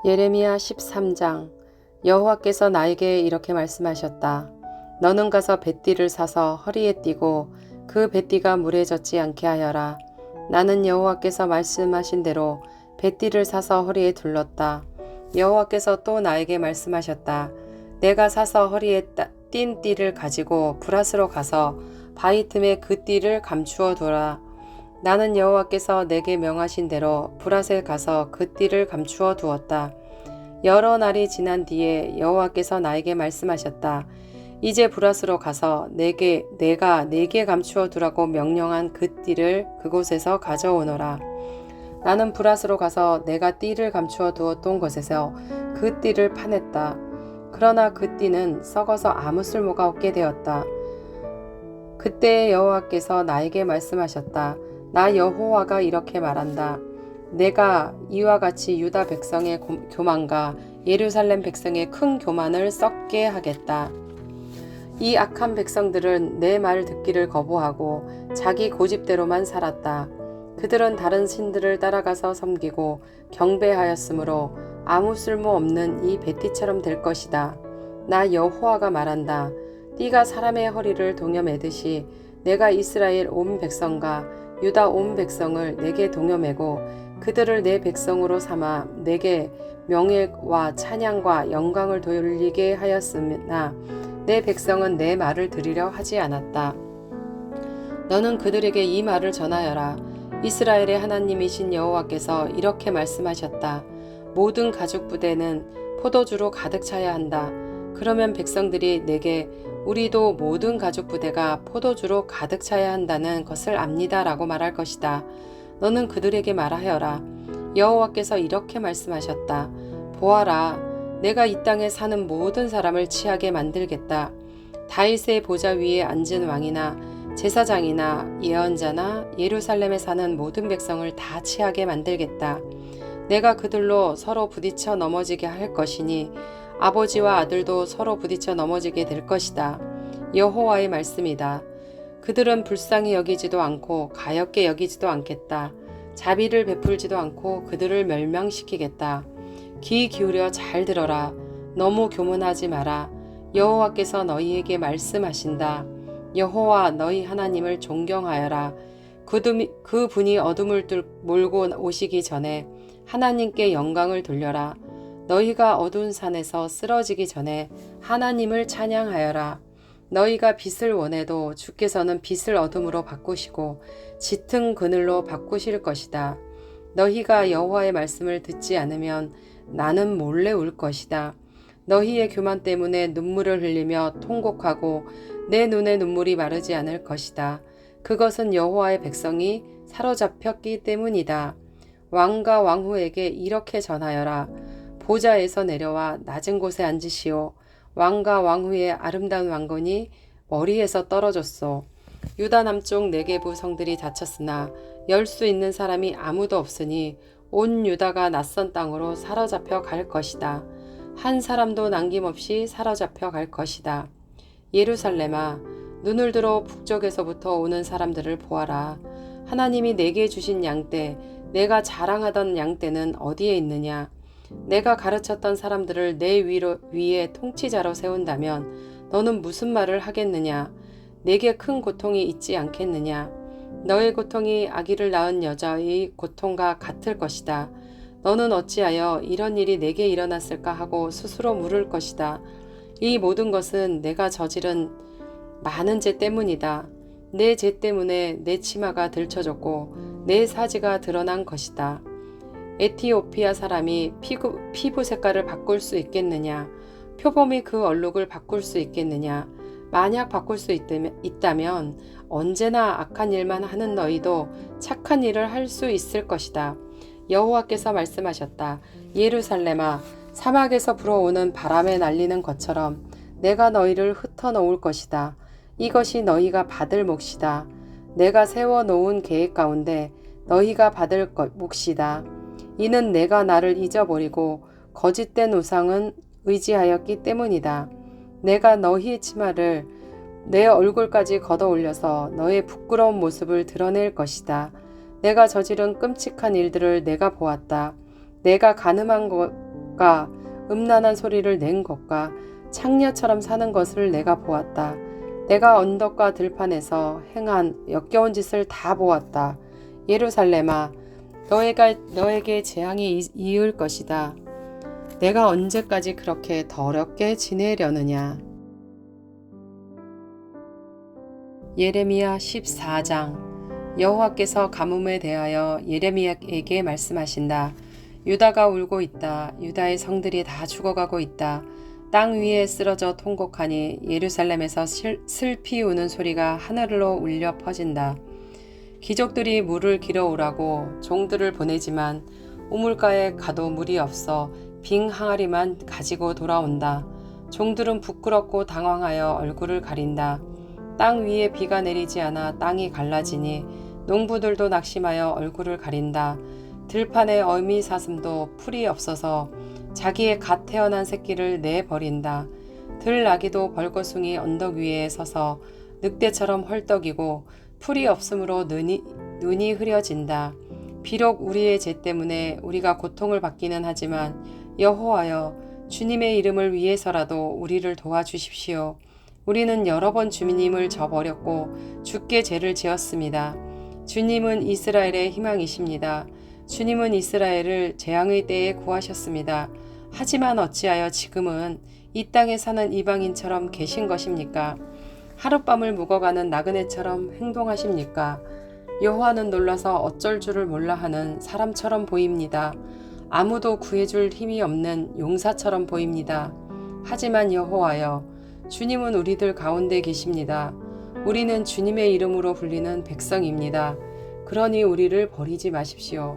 예레미야 13장. 여호와께서 나에게 이렇게 말씀하셨다. 너는 가서 뱃띠를 사서 허리에 띠고 그 뱃띠가 물에 젖지 않게 하여라. 나는 여호와께서 말씀하신 대로 뱃띠를 사서 허리에 둘렀다. 여호와께서 또 나에게 말씀하셨다. 내가 사서 허리에 띈 띠를 가지고 브라스로 가서 바위 틈에 그 띠를 감추어 두라. 나는 여호와께서 내게 명하신 대로 브라스에 가서 그 띠를 감추어 두었다. 여러 날이 지난 뒤에 여호와께서 나에게 말씀하셨다. 이제 브라스로 가서 내가 네게 감추어 두라고 명령한 그 띠를 그곳에서 가져오너라. 나는 브라스로 가서 내가 띠를 감추어 두었던 곳에서 그 띠를 파냈다. 그러나 그 띠는 썩어서 아무 쓸모가 없게 되었다. 그때 여호와께서 나에게 말씀하셨다. 나 여호와가 이렇게 말한다. 내가 이와 같이 유다 백성의 교만과 예루살렘 백성의 큰 교만을 썩게 하겠다. 이 악한 백성들은 내 말 듣기를 거부하고 자기 고집대로만 살았다. 그들은 다른 신들을 따라가서 섬기고 경배하였으므로 아무 쓸모없는 이 뱃띠처럼 될 것이다. 나 여호와가 말한다. 띠가 사람의 허리를 동여매듯이 내가 이스라엘 온 백성과 유다 온 백성을 내게 동여매고 그들을 내 백성으로 삼아 내게 명예와 찬양과 영광을 돌리게 하였으나 내 백성은 내 말을 들으려 하지 않았다. 너는 그들에게 이 말을 전하여라. 이스라엘의 하나님이신 여호와께서 이렇게 말씀하셨다. 모든 가죽 부대는 포도주로 가득 차야 한다. 그러면 백성들이 내게 우리도 모든 가죽 부대가 포도주로 가득 차야 한다는 것을 압니다 라고 말할 것이다. 너는 그들에게 말하여라. 여호와께서 이렇게 말씀하셨다. 보아라, 내가 이 땅에 사는 모든 사람을 취하게 만들겠다. 다윗의 보좌 위에 앉은 왕이나 제사장이나 예언자나 예루살렘에 사는 모든 백성을 다 취하게 만들겠다. 내가 그들로 서로 부딪혀 넘어지게 할 것이니 아버지와 아들도 서로 부딪혀 넘어지게 될 것이다. 여호와의 말씀이다. 그들은 불쌍히 여기지도 않고 가엾게 여기지도 않겠다. 자비를 베풀지도 않고 그들을 멸망시키겠다. 귀 기울여 잘 들어라. 너무 교문하지 마라. 여호와께서 너희에게 말씀하신다. 여호와 너희 하나님을 존경하여라. 그 분이 어둠을 몰고 오시기 전에 하나님께 영광을 돌려라. 너희가 어두운 산에서 쓰러지기 전에 하나님을 찬양하여라. 너희가 빛을 원해도 주께서는 빛을 어둠으로 바꾸시고 짙은 그늘로 바꾸실 것이다. 너희가 여호와의 말씀을 듣지 않으면 나는 몰래 울 것이다. 너희의 교만 때문에 눈물을 흘리며 통곡하고 내 눈에 눈물이 마르지 않을 것이다. 그것은 여호와의 백성이 사로잡혔기 때문이다. 왕과 왕후에게 이렇게 전하여라. 보좌에서 내려와 낮은 곳에 앉으시오. 왕과 왕후의 아름다운 왕건이 머리에서 떨어졌소. 유다 남쪽 네게부 성들이 닫혔으나 열 수 있는 사람이 아무도 없으니 온 유다가 낯선 땅으로 사로잡혀 갈 것이다. 한 사람도 남김없이 사로잡혀 갈 것이다. 예루살렘아, 눈을 들어 북쪽에서부터 오는 사람들을 보아라. 하나님이 내게 주신 양떼, 내가 자랑하던 양떼는 어디에 있느냐? 내가 가르쳤던 사람들을 내 위에 통치자로 세운다면 너는 무슨 말을 하겠느냐? 내게 큰 고통이 있지 않겠느냐? 너의 고통이 아기를 낳은 여자의 고통과 같을 것이다. 너는 어찌하여 이런 일이 내게 일어났을까 하고 스스로 물을 것이다. 이 모든 것은 내가 저지른 많은 죄 때문이다. 내 죄 때문에 내 치마가 들춰졌고 내 사지가 드러난 것이다. 에티오피아 사람이 피부 색깔을 바꿀 수 있겠느냐? 표범이 그 얼룩을 바꿀 수 있겠느냐? 만약 바꿀 수 있다면 언제나 악한 일만 하는 너희도 착한 일을 할 수 있을 것이다. 여호와께서 말씀하셨다. 예루살렘아, 사막에서 불어오는 바람에 날리는 것처럼 내가 너희를 흩어놓을 것이다. 이것이 너희가 받을 몫이다. 내가 세워놓은 계획 가운데 너희가 받을 몫이다. 이는 내가 나를 잊어버리고 거짓된 우상은 의지하였기 때문이다. 내가 너희의 치마를 내 얼굴까지 걷어 올려서 너의 부끄러운 모습을 드러낼 것이다. 내가 저지른 끔찍한 일들을 내가 보았다. 내가 가늠한 것과 음란한 소리를 낸 것과 창녀처럼 사는 것을 내가 보았다. 내가 언덕과 들판에서 행한 역겨운 짓을 다 보았다. 예루살렘아, 너에게 재앙이 이을 것이다. 내가 언제까지 그렇게 더럽게 지내려느냐. 예레미야 14장. 여호와께서 가뭄에 대하여 예레미야에게 말씀하신다. 유다가 울고 있다. 유다의 성들이 다 죽어가고 있다. 땅 위에 쓰러져 통곡하니 예루살렘에서 슬피 우는 소리가 하늘로 울려 퍼진다. 귀족들이 물을 길어오라고 종들을 보내지만 우물가에 가도 물이 없어 빙 항아리만 가지고 돌아온다. 종들은 부끄럽고 당황하여 얼굴을 가린다. 땅 위에 비가 내리지 않아 땅이 갈라지니 농부들도 낙심하여 얼굴을 가린다. 들판의 어미 사슴도 풀이 없어서 자기의 갓 태어난 새끼를 내버린다. 들나귀도 벌거숭이 언덕 위에 서서 늑대처럼 헐떡이고 풀이 없으므로 눈이 흐려진다. 비록 우리의 죄 때문에 우리가 고통을 받기는 하지만 여호와여, 주님의 이름을 위해서라도 우리를 도와주십시오. 우리는 여러 번 주님을 저버렸고 주께 죄를 지었습니다. 주님은 이스라엘의 희망이십니다. 주님은 이스라엘을 재앙의 때에 구하셨습니다. 하지만 어찌하여 지금은 이 땅에 사는 이방인처럼 계신 것입니까? 하룻밤을 묵어가는 나그네처럼 행동하십니까? 여호와는 놀라서 어쩔 줄을 몰라 하는 사람처럼 보입니다. 아무도 구해줄 힘이 없는 용사처럼 보입니다. 하지만 여호와여, 주님은 우리들 가운데 계십니다. 우리는 주님의 이름으로 불리는 백성입니다. 그러니 우리를 버리지 마십시오.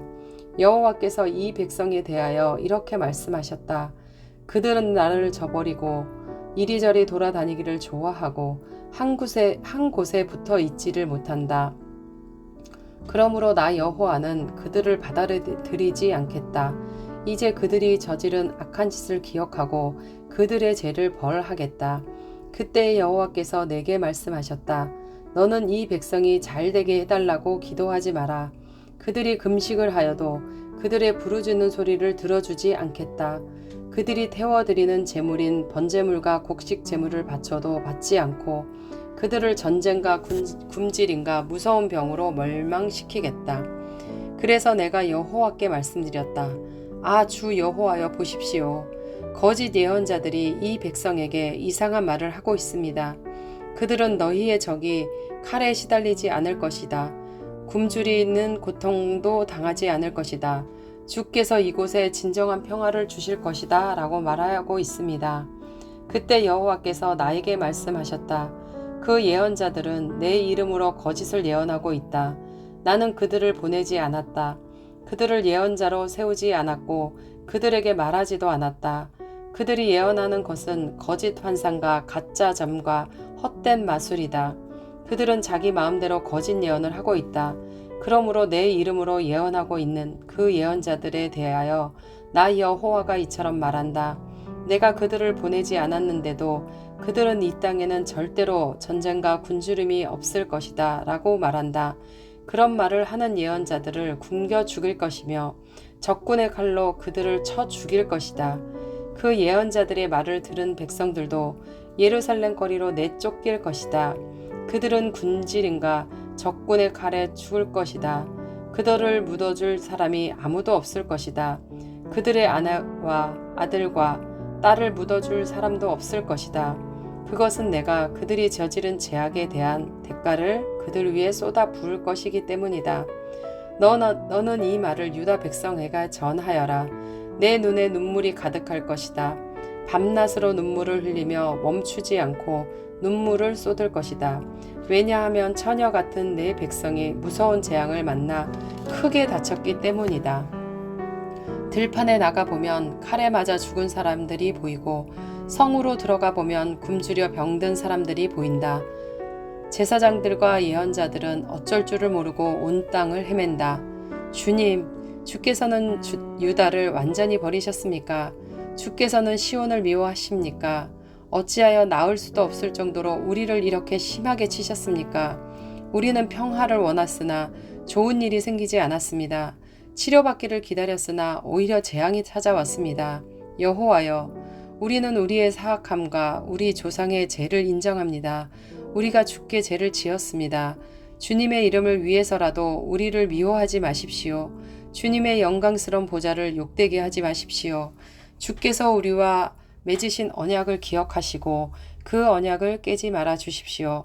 여호와께서 이 백성에 대하여 이렇게 말씀하셨다. 그들은 나를 저버리고 이리저리 돌아다니기를 좋아하고 한 곳에 붙어 있지를 못한다. 그러므로 나 여호와는 그들을 받아들이지 않겠다. 이제 그들이 저지른 악한 짓을 기억하고 그들의 죄를 벌하겠다. 그때 여호와께서 내게 말씀하셨다. 너는 이 백성이 잘되게 해달라고 기도하지 마라. 그들이 금식을 하여도 그들의 부르짖는 소리를 들어주지 않겠다. 그들이 태워드리는 제물인 번제물과 곡식 제물을 바쳐도 받지 않고 그들을 전쟁과 굶주림과 무서운 병으로 멸망시키겠다. 그래서 내가 여호와께 말씀드렸다. 아, 주 여호와여, 보십시오. 거짓 예언자들이 이 백성에게 이상한 말을 하고 있습니다. 그들은 너희의 적이 칼에 시달리지 않을 것이다. 굶주리는 고통도 당하지 않을 것이다. 주께서 이곳에 진정한 평화를 주실 것이다 라고 말하고 있습니다. 그때 여호와께서 나에게 말씀하셨다. 그 예언자들은 내 이름으로 거짓을 예언하고 있다. 나는 그들을 보내지 않았다. 그들을 예언자로 세우지 않았고 그들에게 말하지도 않았다. 그들이 예언하는 것은 거짓 환상과 가짜 점과 헛된 마술이다. 그들은 자기 마음대로 거짓 예언을 하고 있다. 그러므로 내 이름으로 예언하고 있는 그 예언자들에 대하여 나 여호와가 이처럼 말한다. 내가 그들을 보내지 않았는데도 그들은 이 땅에는 절대로 전쟁과 굶주림이 없을 것이다 라고 말한다. 그런 말을 하는 예언자들을 굶겨 죽일 것이며 적군의 칼로 그들을 쳐 죽일 것이다. 그 예언자들의 말을 들은 백성들도 예루살렘 거리로 내쫓길 것이다. 그들은 굶주림과 적군의 칼에 죽을 것이다. 그들을 묻어줄 사람이 아무도 없을 것이다. 그들의 아내와 아들과 딸을 묻어줄 사람도 없을 것이다. 그것은 내가 그들이 저지른 죄악에 대한 대가를 그들 위에 쏟아 부을 것이기 때문이다. 너는 이 말을 유다 백성에게 전하여라. 내 눈에 눈물이 가득할 것이다. 밤낮으로 눈물을 흘리며 멈추지 않고 눈물을 쏟을 것이다. 왜냐하면 처녀 같은 내 백성이 무서운 재앙을 만나 크게 다쳤기 때문이다. 들판에 나가보면 칼에 맞아 죽은 사람들이 보이고 성으로 들어가 보면 굶주려 병든 사람들이 보인다. 제사장들과 예언자들은 어쩔 줄을 모르고 온 땅을 헤맨다. 주님, 주께서는 유다를 완전히 버리셨습니까? 주께서는 시온을 미워하십니까? 어찌하여 나을 수도 없을 정도로 우리를 이렇게 심하게 치셨습니까? 우리는 평화를 원했으나 좋은 일이 생기지 않았습니다. 치료받기를 기다렸으나 오히려 재앙이 찾아왔습니다. 여호와여, 우리는 우리의 사악함과 우리 조상의 죄를 인정합니다. 우리가 주께 죄를 지었습니다. 주님의 이름을 위해서라도 우리를 미워하지 마십시오. 주님의 영광스러운 보좌를 욕되게 하지 마십시오. 주께서 우리와 맺으신 언약을 기억하시고 그 언약을 깨지 말아 주십시오.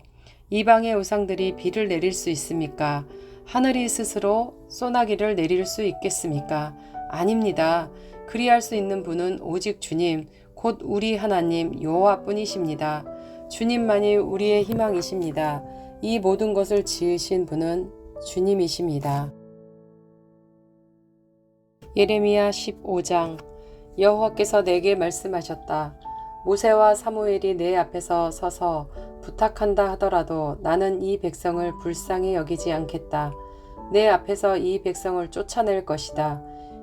이방의 우상들이 비를 내릴 수 있습니까? 하늘이 스스로 소나기를 내릴 수 있겠습니까? 아닙니다. 그리할 수 있는 분은 오직 주님, 곧 우리 하나님 여호와뿐이십니다. 주님만이 우리의 희망이십니다. 이 모든 것을 지으신 분은 주님이십니다. 예레미야 15장. 여호와께서 내게 말씀하셨다. 모세와 사무엘이 내 앞에서 서서 부탁한다 하더라도 나는 이 백성을 불쌍히 여기지 않겠다. 내 앞에서 이 백성을 쫓아낼 것이다.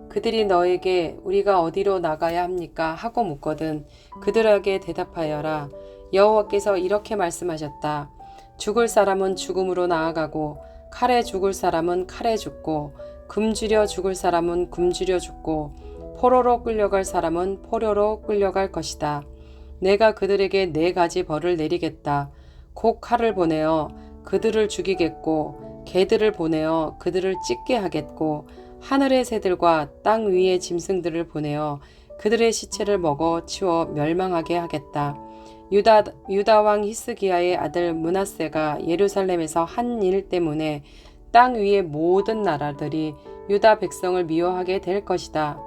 그들이 너에게 우리가 어디로 나가야 합니까? 하고 묻거든 그들에게 대답하여라. 여호와께서 이렇게 말씀하셨다. 죽을 사람은 죽음으로 나아가고 칼에 죽을 사람은 칼에 죽고 굶주려 죽을 사람은 굶주려 죽고 포로로 끌려갈 사람은 포로로 끌려갈 것이다. 내가 그들에게 4가지 벌을 내리겠다. 곧 칼을 보내어 그들을 죽이겠고 개들을 보내어 그들을 찢게 하겠고 하늘의 새들과 땅 위의 짐승들을 보내어 그들의 시체를 먹어 치워 멸망하게 하겠다. 유다 왕 히스기야의 아들 므낫세가 예루살렘에서 한 일 때문에 땅 위의 모든 나라들이 유다 백성을 미워하게 될 것이다.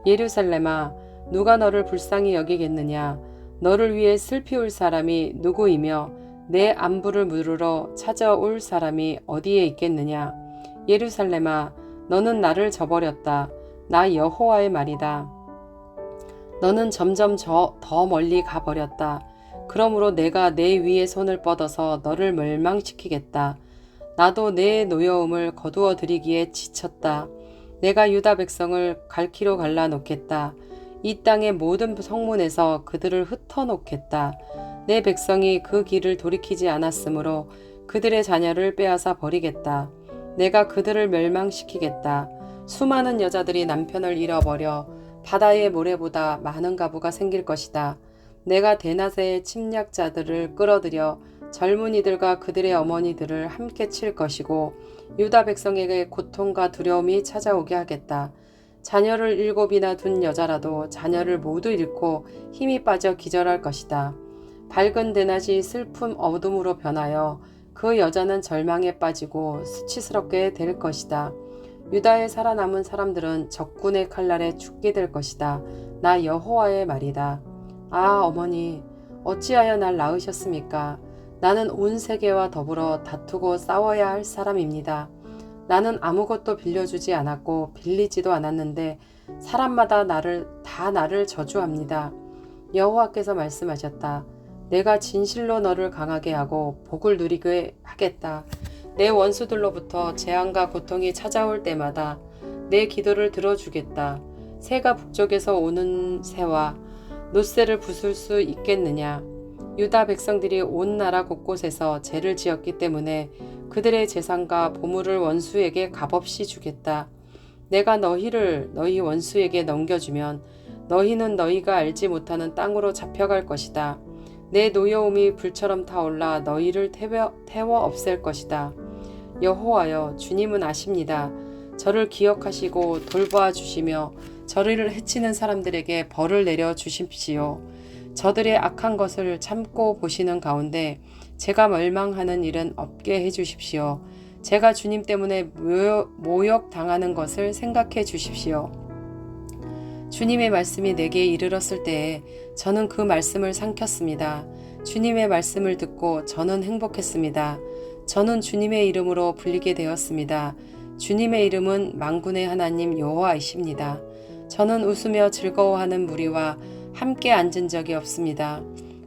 예루살렘아, 누가 너를 불쌍히 여기겠느냐? 너를 위해 슬피 울 사람이 누구이며 내 안부를 물으러 찾아올 사람이 어디에 있겠느냐? 예루살렘아, 너는 나를 저버렸다. 나 여호와의 말이다. 너는 점점 더 멀리 가버렸다. 그러므로 내가 내 위에 손을 뻗어서 너를 멸망시키겠다. 나도 내 노여움을 거두어 드리기에 지쳤다. 내가 유다 백성을 갈기로 갈라놓겠다. 이 땅의 모든 성문에서 그들을 흩어놓겠다. 내 백성이 그 길을 돌이키지 않았으므로 그들의 자녀를 빼앗아 버리겠다. 내가 그들을 멸망시키겠다. 수많은 여자들이 남편을 잃어버려 바다의 모래보다 많은 가부가 생길 것이다. 내가 대낮에 침략자들을 끌어들여 젊은이들과 그들의 어머니들을 함께 칠 것이고 유다 백성에게 고통과 두려움이 찾아오게 하겠다. 자녀를 7이나 둔 여자라도 자녀를 모두 잃고 힘이 빠져 기절할 것이다. 밝은 대낮이 슬픔 어둠으로 변하여 그 여자는 절망에 빠지고 수치스럽게 될 것이다. 유다에 살아남은 사람들은 적군의 칼날에 죽게 될 것이다. 나 여호와의 말이다. 아, 어머니, 어찌하여 날 낳으셨습니까? 나는 온 세계와 더불어 다투고 싸워야 할 사람입니다. 나는 아무것도 빌려주지 않았고 빌리지도 않았는데 사람마다 나를 저주합니다. 여호와께서 말씀하셨다. 내가 진실로 너를 강하게 하고 복을 누리게 하겠다. 내 원수들로부터 재앙과 고통이 찾아올 때마다 내 기도를 들어주겠다. 새가 북쪽에서 오는 새와 놋새를 부술 수 있겠느냐. 유다 백성들이 온 나라 곳곳에서 죄를 지었기 때문에 그들의 재산과 보물을 원수에게 값없이 주겠다. 내가 너희 원수에게 넘겨주면 너희는 너희가 알지 못하는 땅으로 잡혀갈 것이다. 내 노여움이 불처럼 타올라 너희를 태워 없앨 것이다. 여호와여, 주님은 아십니다. 저를 기억하시고 돌보아 주시며 저를 해치는 사람들에게 벌을 내려 주십시오. 저들의 악한 것을 참고 보시는 가운데 제가 멸망하는 일은 없게 해 주십시오. 제가 주님 때문에 모욕당하는 것을 생각해 주십시오. 주님의 말씀이 내게 이르렀을 때에 저는 그 말씀을 삼켰습니다. 주님의 말씀을 듣고 저는 행복했습니다. 저는 주님의 이름으로 불리게 되었습니다. 주님의 이름은 만군의 하나님 여호와이십니다. 저는 웃으며 즐거워하는 무리와 함께 앉은 적이 없습니다.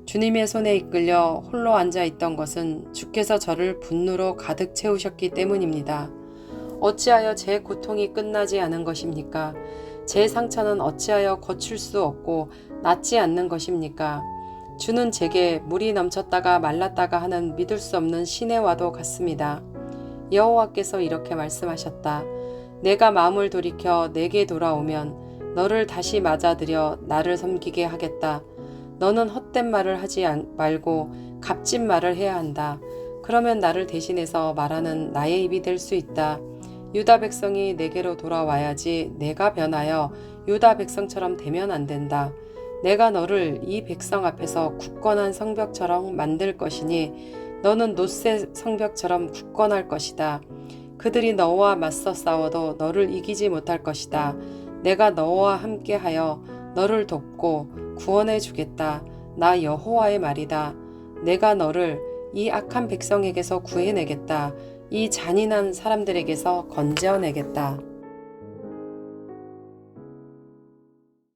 주님의 손에 이끌려 홀로 앉아 있던 것은 주께서 저를 분노로 가득 채우셨기 때문입니다. 어찌하여 제 고통이 끝나지 않은 것입니까? 제 상처는 어찌하여 거칠 수 없고 낫지 않는 것입니까? 주는 제게 물이 넘쳤다가 말랐다가 하는 믿을 수 없는 시내와도 같습니다. 여호와께서 이렇게 말씀하셨다. 내가 마음을 돌이켜 내게 돌아오면 너를 다시 맞아들여 나를 섬기게 하겠다. 너는 헛된 말을 하지 말고 값진 말을 해야 한다. 그러면 나를 대신해서 말하는 나의 입이 될 수 있다. 유다 백성이 내게로 돌아와야지 내가 변하여 유다 백성처럼 되면 안 된다. 내가 너를 이 백성 앞에서 굳건한 성벽처럼 만들 것이니 너는 놋새 성벽처럼 굳건할 것이다. 그들이 너와 맞서 싸워도 너를 이기지 못할 것이다. 내가 너와 함께하여 너를 돕고 구원해 주겠다. 나 여호와의 말이다. 내가 너를 이 악한 백성에게서 구해내겠다. 이 잔인한 사람들에게서 건져내겠다.